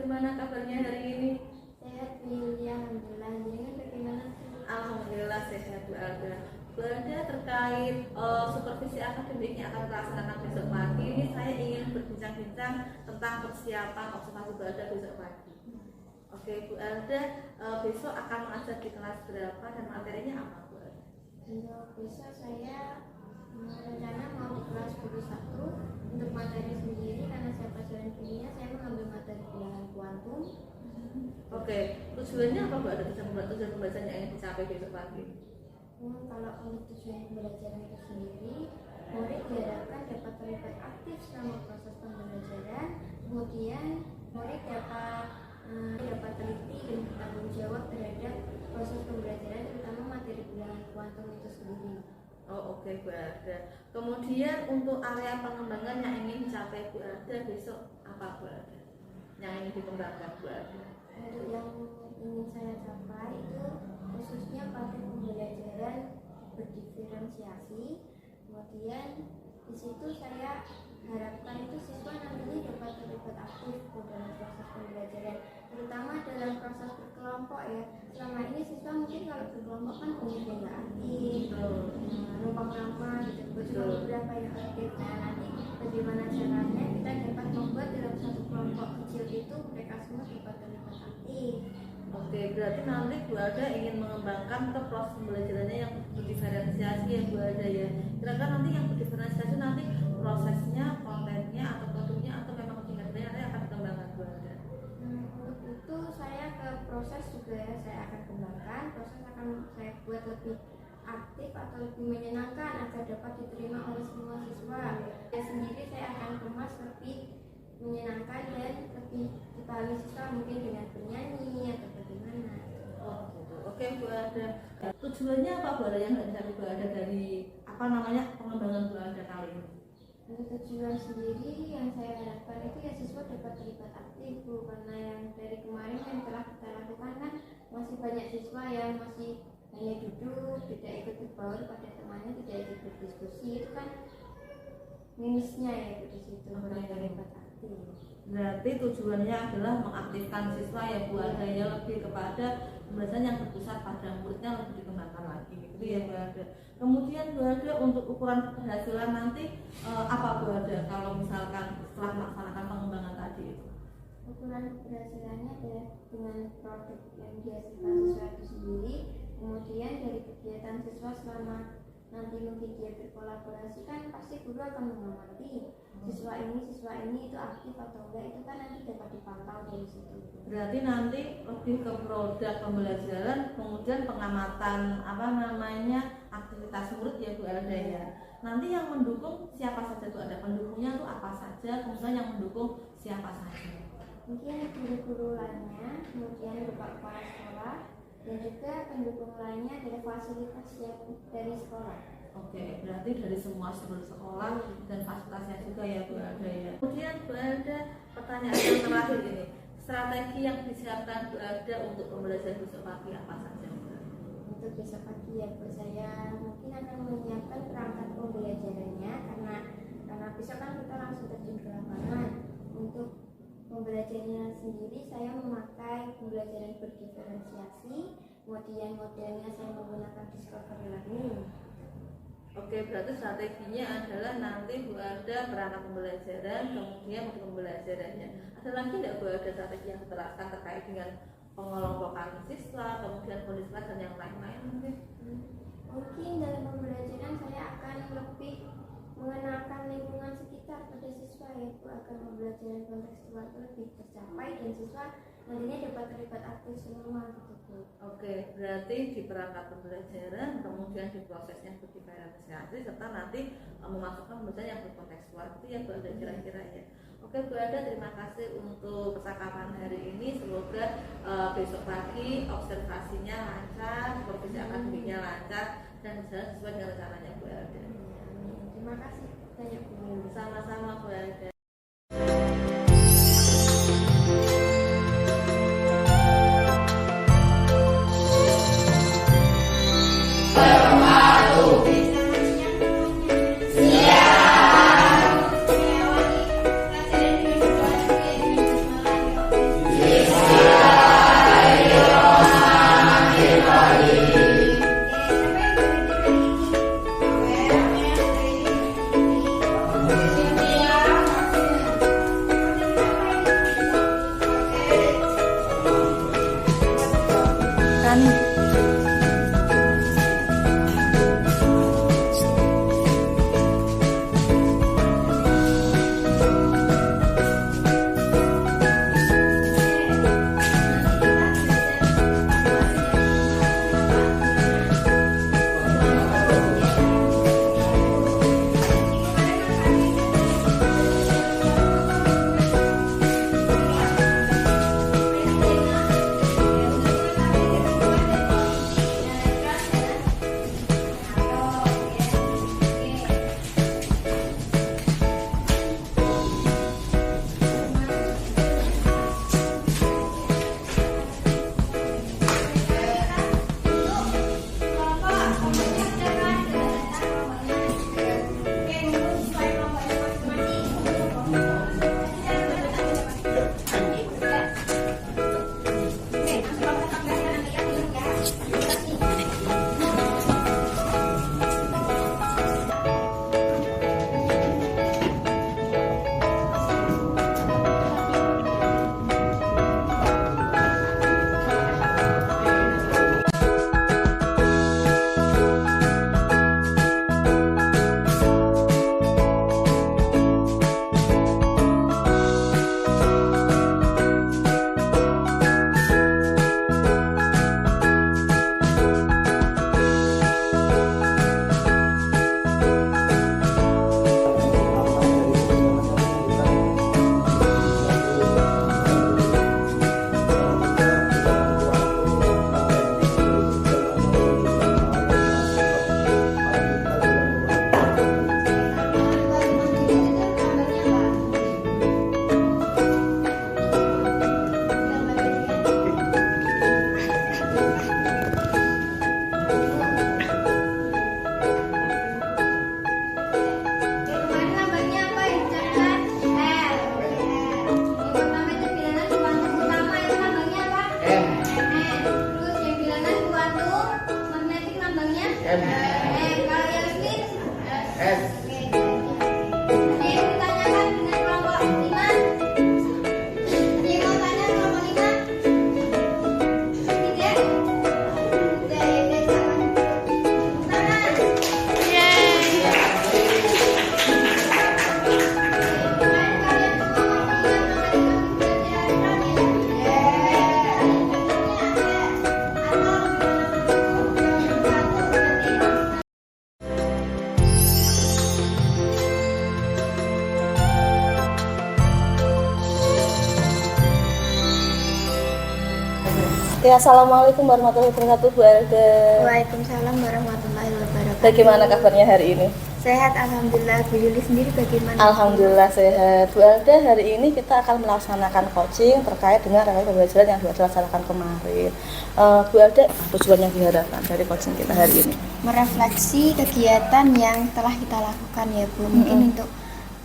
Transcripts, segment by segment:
gimana kabarnya hari ini? Sehat, ya, alhamdulillah. Jadi bagaimana? Alhamdulillah sehat Bu Alda. Bu Alda, terkait supervisi akademik yang akan dilaksanakan besok pagi, ini saya ingin berbincang-bincang tentang persiapan observasi Bu Alda besok pagi. Oke Bu Alda, besok akan mengajar di kelas berapa dan materinya apa Bu Alda? Untuk besok saya rencana mau di kelas 21. Untuk materi sendiri karena saya pelajaran kimia, saya mengambil materi bilangan kuantum. Oke, tujuannya apa Bu Alda? Tujuan pembelajaran yang ingin dicapai besok pagi? Kalau untuk tujuan pembelajaran itu sendiri, murid diharapkan dapat terlibat aktif selama proses pembelajaran. Kemudian murid dapat teliti dan bertanggung jawab terhadap proses pembelajaran, terutama materi bilangan kuantum itu sendiri. Oh oke Bu Alda. Kemudian untuk area pengembangan yang ingin dicapai Bu Alda besok apa Bu Alda? Yang ingin dikembangkan Bu Alda? Untuk yang ingin saya capai itu khususnya pada pembelajaran berdiferensiasi. Kemudian di situ saya harapkan itu siswa nantinya dapat terlibat aktif dalam proses pembelajaran, terutama dalam proses berkelompok ya. Selama ini siswa mungkin kalau berkelompok kan banyak yang nggak aktif, numpang lama gitu, cuma beberapa yang aktif. Nah nanti bagaimana caranya kita dapat membuat dalam satu kelompok kecil itu mereka semua dapat terlibat aktif. Oke, berarti nanti Bu Alda ingin mengembangkan ke proses pembelajarannya yang berdiferensiasi ya Bu Alda ya. Kira-kira nanti yang berdiferensiasi nanti prosesnya, kontennya atau produknya atau memang tingkatnya nanti akan dikembangkan Bu Alda? Untuk itu saya ke proses juga ya, saya akan kembangkan. Proses akan saya buat lebih aktif atau lebih menyenangkan agar dapat diterima oleh semua siswa. Saya sendiri saya akan kemas lebih menyenangkan dan lebih dipahami siswa, mungkin dengan bernyanyi atau bagaimana. Oh gitu. Oke Bu Alda. Tujuannya apa Bu Alda yang nggak bisa Bu Alda dari pengembangan Bu Alda kali ini? Untuk tujuan sendiri yang saya harapkan itu ya siswa dapat terlibat aktif Bu, karena yang dari kemarin yang telah kita lakukan kan masih banyak siswa yang masih hanya duduk, tidak ikut berbaur pada temannya, tidak ikut berdiskusi. Itu kan minusnya ya di situ, kurang terlibat aktif. Berarti tujuannya adalah mengaktifkan siswa ya Bu Alda ya, lebih kepada pembelajaran yang berpusat pada muridnya lebih dikembangkan lagi gitu ya Bu Alda. Kemudian Bu Alda untuk ukuran keberhasilan nanti apa Bu Alda kalau misalkan setelah melaksanakan pengembangan tadi itu? Ukuran keberhasilannya adalah dengan produk yang dihasilkan siswa itu sendiri, kemudian dari kegiatan siswa selama nanti mungkin dia berkolaborasi kan pasti guru akan mengamati siswa ini itu aktif atau enggak, itu kan nanti dapat dipantau dari situ. Berarti nanti lebih ke produk pembelajaran, kemudian pengamatan aktivitas murid ya Bu Alda ya. Nanti yang mendukung siapa saja Bu Alda? Pendukungnya itu apa saja? Kemudian yang mendukung siapa saja? Mungkin guru-guru lainnya, kemudian beberapa kepala sekolah, dan juga pendukung lainnya dari fasilitas yang dari sekolah. Oke, berarti dari semua seluruh sekolah dan fasilitasnya juga ya Bu Alda ya. Kemudian Bu Alda, pertanyaan yang terakhir ini, strategi yang disiapkan Bu Alda untuk pembelajaran besok pagi apa saja Bu Alda? Untuk besok pagi ya Bu, saya mungkin akan menyiapkan perangkat pembelajarannya karena besok kan kita langsung terjun ke lapangan. Untuk pembelajarannya sendiri saya memakai pembelajaran berdiferensiasi, kemudian modelnya saya menggunakan discovery learning. Oke, berarti strateginya adalah nanti Bu Alda perangkat pembelajaran, kemudian untuk pembelajarannya. Ada lagi tidak Bu Alda strategi yang diterapkan terkait dengan pengelompokan siswa, kemudian kondisi kelas dan yang lain-lain mungkin? Mungkin dalam pembelajaran saya akan lebih mengenalkan lingkungan sekitar pada siswa ya Bu, agar pembelajaran kontekstual itu lebih tercapai dan siswa nantinya dapat terlibat aktif semua gitu Bu. Oke, berarti di perangkat pembelajaran, kemudian di prosesnya berdiferensiasi, serta nanti memasukkan pembelajaran yang berkontekstual itu ya Bu Alda kira-kira ya. Oke Bu Alda, terima kasih untuk percakapan hari ini. Semoga besok pagi observasinya lancar, supervisi akademiknya lancar dan berjalan sesuai dengan rencananya Bu Alda. Terima kasih banyak Bu. Sama-sama Bu Alda. Sani. Ya, assalamualaikum warahmatullahi wabarakatuh, Bu Elda. Waalaikumsalam warahmatullahi wabarakatuh. Bagaimana kabarnya hari ini? Sehat, alhamdulillah. Bu Yuli sendiri bagaimana? Alhamdulillah sehat. Bu Elda, hari ini kita akan melaksanakan coaching terkait dengan rangkaian pembelajaran yang sudah dilaksanakan kemarin. Bu Elda, tujuan yang diharapkan dari coaching kita hari ini? Merefleksi kegiatan yang telah kita lakukan ya Bu. Mungkin untuk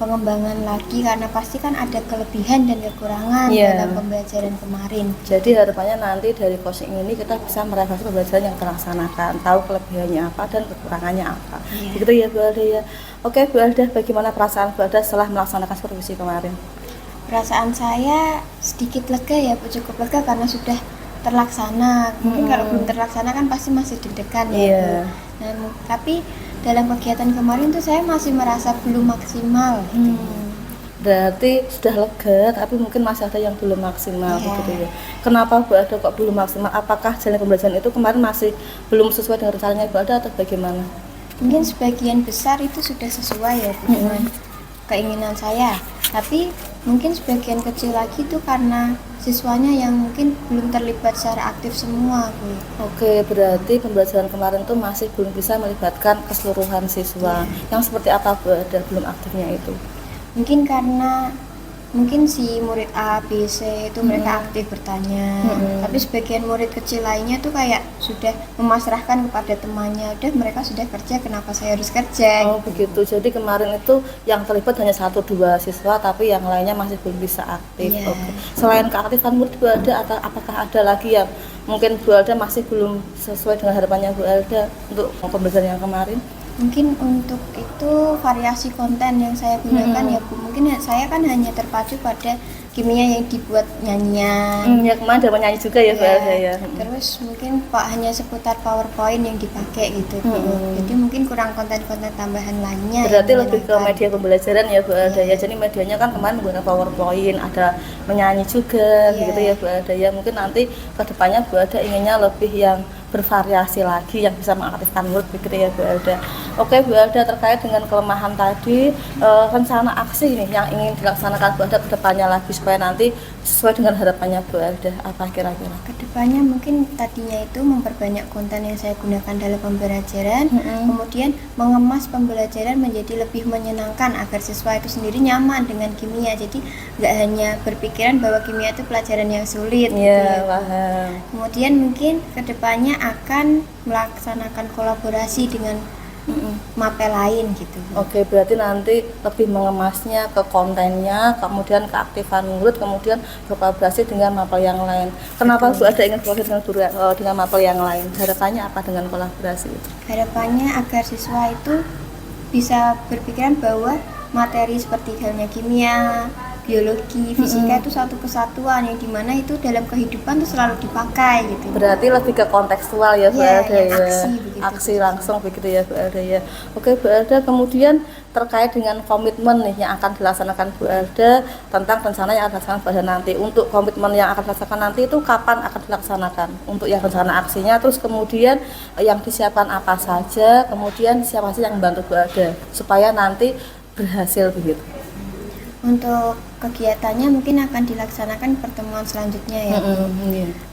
pengembangan lagi, karena pasti kan ada kelebihan dan kekurangan dalam pembelajaran kemarin. Jadi harapannya nanti dari coaching ini kita bisa merefleksi pembelajaran yang terlaksanakan, tahu kelebihannya apa dan kekurangannya apa. Begitu ya Bu Elda ya. Oke Bu Elda, bagaimana perasaan Bu Elda setelah melaksanakan supervisi kemarin? Perasaan saya sedikit lega ya Bu, cukup lega karena sudah terlaksana. Mungkin kalau belum terlaksana kan pasti masih deg-degan ya Bu. Nah, tapi dalam kegiatan kemarin tuh saya masih merasa belum maksimal. Berarti sudah lega, tapi mungkin masih ada yang belum maksimal begitu ya. Kenapa Bu Elda kok belum maksimal? Apakah jalan pembelajaran itu kemarin masih belum sesuai dengan rencananya Bu Elda atau bagaimana? Mungkin sebagian besar itu sudah sesuai ya Bu, dengan keinginan saya. Tapi mungkin sebagian kecil lagi itu karena siswanya yang mungkin belum terlibat secara aktif semua Bu. Oke, berarti pembelajaran kemarin tuh masih belum bisa melibatkan keseluruhan siswa. Yang seperti apa Bu Elda belum aktifnya itu? Mungkin karena si murid A, B, C itu mereka aktif bertanya, tapi sebagian murid kecil lainnya tuh kayak sudah memasrahkan kepada temannya, udah mereka sudah kerja, kenapa saya harus kerja? Oh begitu, jadi kemarin itu yang terlibat hanya 1-2 siswa, tapi yang lainnya masih belum bisa aktif. Oke. Selain keaktifan murid Bu Elda, atau apakah ada lagi yang mungkin Bu Elda masih belum sesuai dengan harapannya Bu Elda untuk pembelajaran yang kemarin? Mungkin untuk itu variasi konten yang saya gunakan ya Bu. Mungkin saya kan hanya terpacu pada kimia yang dibuat nyanyian. Ya kemarin ada menyanyi juga ya Bu Elda ya. Terus mungkin hanya seputar PowerPoint yang dipakai gitu Bu. Jadi mungkin kurang konten-konten tambahan lainnya. Berarti lebih ke media pembelajaran ya Bu Elda ya. Jadi medianya kan kemarin menggunakan PowerPoint, ada menyanyi juga gitu ya Bu Elda ya. Mungkin nanti kedepannya Bu Elda inginnya lebih yang bervariasi lagi yang bisa mengaktifkan murid begitu ya Bu Elda. Oke Bu Elda, terkait dengan kelemahan tadi, rencana aksi nih yang ingin dilaksanakan Bu Elda kedepannya lagi supaya nanti sesuai dengan harapannya Bu Elda, apa kira-kira? Kedepannya mungkin tadinya itu memperbanyak konten yang saya gunakan dalam pembelajaran, kemudian mengemas pembelajaran menjadi lebih menyenangkan agar siswa itu sendiri nyaman dengan kimia. Jadi nggak hanya berpikiran bahwa kimia itu pelajaran yang sulit. Iya, paham. Kemudian mungkin kedepannya akan melaksanakan kolaborasi dengan mapel lain gitu. Oke, berarti nanti lebih mengemasnya ke kontennya, kemudian keaktifan murid, kemudian berkolaborasi dengan mapel yang lain. Kenapa Bu ada ingin kolaborasi dengan mapel yang lain? Harapannya apa dengan kolaborasi itu? Harapannya agar siswa itu bisa berpikiran bahwa materi seperti halnya kimia, biologi, fisika itu satu kesatuan yang dimana itu dalam kehidupan itu selalu dipakai gitu. Berarti lebih ke kontekstual ya Bu Elda ya. Aksi langsung begitu ya Bu Elda ya. Oke Bu Elda, kemudian terkait dengan komitmen nih yang akan dilaksanakan Bu Elda tentang rencana yang akan dilaksanakan Bu Elda nanti. Untuk komitmen yang akan dilaksanakan nanti itu kapan akan dilaksanakan? Untuk yang rencana aksinya, terus kemudian yang disiapkan apa saja, kemudian siapa saja yang membantu Bu Elda supaya nanti berhasil begitu. Untuk kegiatannya mungkin akan dilaksanakan pertemuan selanjutnya ya.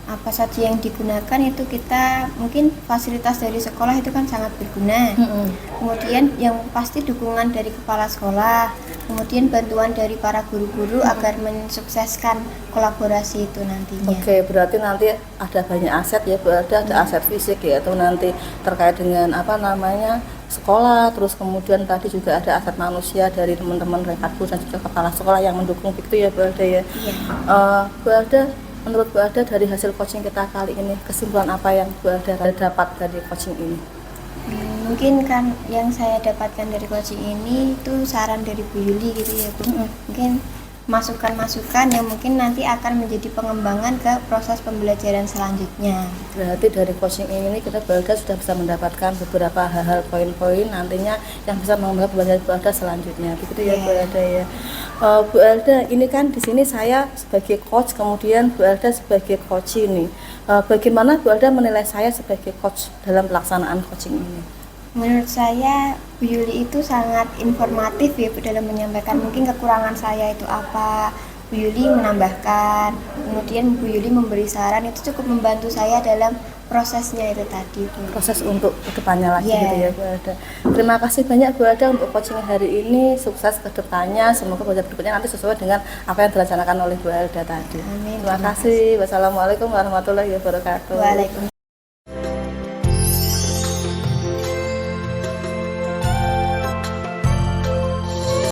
Apa saja yang digunakan itu kita mungkin fasilitas dari sekolah itu kan sangat berguna. Kemudian yang pasti dukungan dari kepala sekolah, kemudian bantuan dari para guru-guru agar mensukseskan kolaborasi itu nantinya. Oke, berarti nanti ada banyak aset ya Bu Elda, ada aset fisik yaitu nanti terkait dengan apa namanya sekolah, terus kemudian tadi juga ada aset manusia dari teman-teman rekat guru dan juga kepala sekolah yang mendukung begitu ya Bu Elda ya. Bu Elda, menurut Bu Elda dari hasil coaching kita kali ini, kesimpulan apa yang Bu Elda dapat dari coaching ini? Mungkin kan yang saya dapatkan dari coaching ini itu saran dari Bu Yuli gitu ya Bu. Mungkin masukan-masukan yang mungkin nanti akan menjadi pengembangan ke proses pembelajaran selanjutnya. Berarti dari coaching ini kita Bu Elda sudah bisa mendapatkan beberapa hal-hal poin-poin nantinya yang bisa mengembangkan pembelajaran Bu Elda selanjutnya. Begitu ya Bu Elda ya. Bu Elda, ini kan di sini saya sebagai coach, kemudian Bu Elda sebagai coach ini. Bagaimana Bu Elda menilai saya sebagai coach dalam pelaksanaan coaching ini? Menurut saya Bu Yuli itu sangat informatif ya Bu dalam menyampaikan mungkin kekurangan saya itu apa. Bu Yuli menambahkan, kemudian Bu Yuli memberi saran, itu cukup membantu saya dalam prosesnya itu tadi Bu. Proses untuk kedepannya lagi gitu ya Bu Elda. Terima kasih banyak Bu Elda untuk coaching hari ini, sukses kedepannya, semoga proyek berikutnya nanti sesuai dengan apa yang direncanakan oleh Bu Elda tadi. Amin. Terima kasih. Wassalamualaikum warahmatullahi wabarakatuh. Waalaikumsalam.